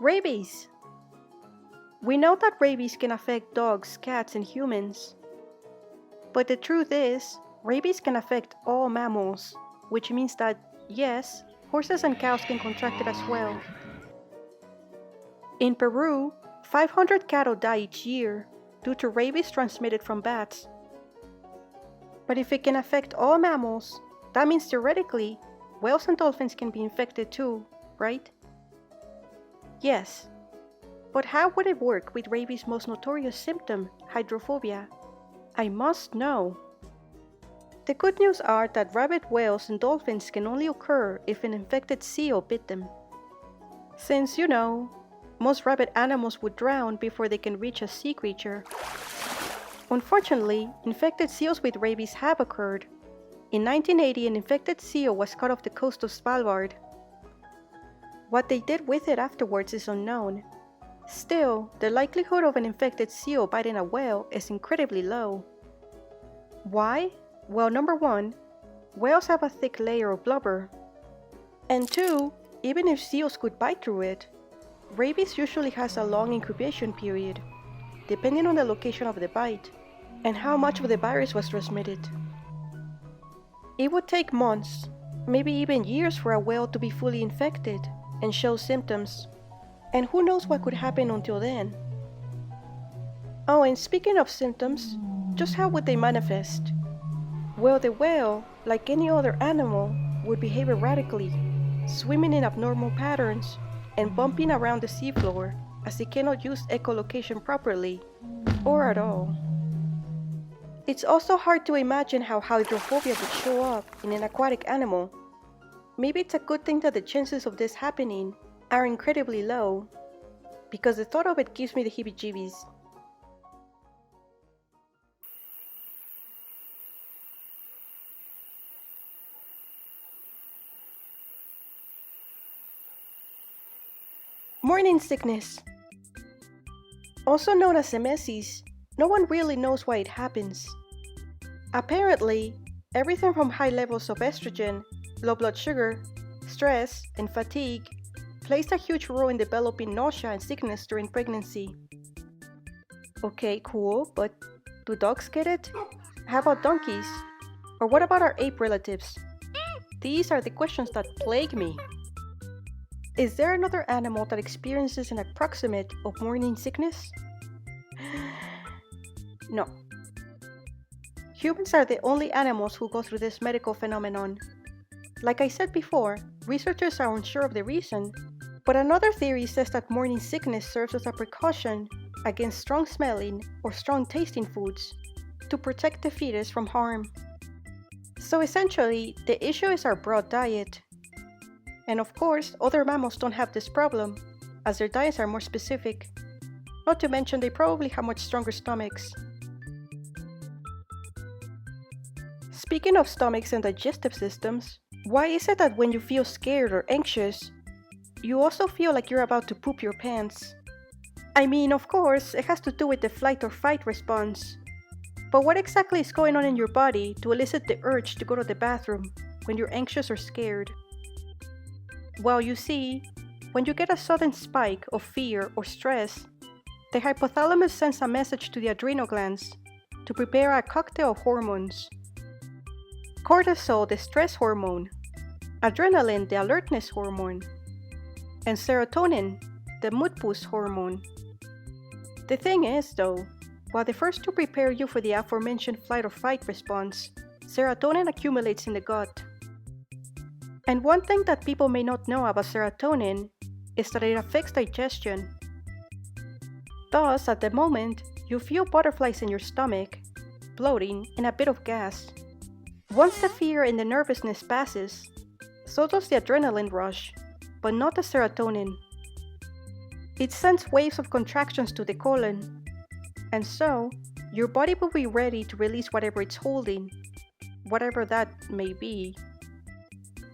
Rabies! We know that rabies can affect dogs, cats, and humans. But the truth is, rabies can affect all mammals, which means that, yes, horses and cows can contract it as well. In Peru, 500 cattle die each year due to rabies transmitted from bats. But if it can affect all mammals, that means theoretically, whales and dolphins can be infected too, right? Yes. But how would it work with rabies' most notorious symptom, hydrophobia? I must know. The good news are that rabid whales and dolphins can only occur if an infected seal bit them. Since, most rabid animals would drown before they can reach a sea creature. Unfortunately, infected seals with rabies have occurred. In 1980, an infected seal was caught off the coast of Svalbard. What they did with it afterwards is unknown. Still, the likelihood of an infected seal biting a whale is incredibly low. Why? Well, number one, whales have a thick layer of blubber. And two, even if seals could bite through it, rabies usually has a long incubation period, depending on the location of the bite and how much of the virus was transmitted. It would take months, maybe even years for a whale to be fully infected and show symptoms. And who knows what could happen until then. Oh, and speaking of symptoms, just how would they manifest? Well, the whale, like any other animal, would behave erratically, swimming in abnormal patterns and bumping around the seafloor as it cannot use echolocation properly, or at all. It's also hard to imagine how hydrophobia would show up in an aquatic animal. Maybe it's a good thing that the chances of this happening are incredibly low, because the thought of it gives me the heebie-jeebies. Morning sickness. Also known as emesis, no one really knows why it happens. Apparently, everything from high levels of estrogen, low blood sugar, stress, and fatigue plays a huge role in developing nausea and sickness during pregnancy. Okay, cool, but do dogs get it? How about donkeys? Or what about our ape relatives? These are the questions that plague me. Is there another animal that experiences an approximate of morning sickness? No. Humans are the only animals who go through this medical phenomenon. Like I said before, researchers are unsure of the reason, but another theory says that morning sickness serves as a precaution against strong smelling or strong tasting foods to protect the fetus from harm. So essentially, the issue is our broad diet. And of course, other mammals don't have this problem, as their diets are more specific. Not to mention they probably have much stronger stomachs. Speaking of stomachs and digestive systems, why is it that when you feel scared or anxious, you also feel like you're about to poop your pants? I mean, of course, it has to do with the flight or fight response. But what exactly is going on in your body to elicit the urge to go to the bathroom when you're anxious or scared? Well, you see, when you get a sudden spike of fear or stress, the hypothalamus sends a message to the adrenal glands to prepare a cocktail of hormones. Cortisol, the stress hormone, adrenaline, the alertness hormone, and serotonin, the mood boost hormone. The thing is, though, while the first two prepare you for the aforementioned flight or fight response, serotonin accumulates in the gut. And one thing that people may not know about serotonin is that it affects digestion. Thus, at the moment, you feel butterflies in your stomach, bloating, and a bit of gas. Once the fear and the nervousness passes, so does the adrenaline rush, but not the serotonin. It sends waves of contractions to the colon, and so your body will be ready to release whatever it's holding, whatever that may be.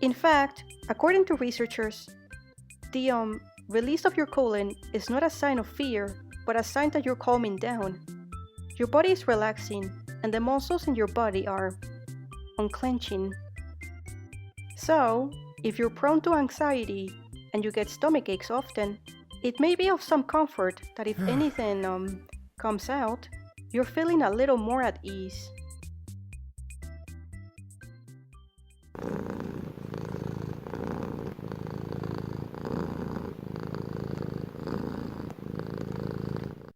In fact, according to researchers, the release of your colon is not a sign of fear, but a sign that you're calming down. Your body is relaxing, and the muscles in your body are unclenching. So, if you're prone to anxiety and you get stomach aches often, It may be of some comfort that if anything comes out, you're feeling a little more at ease.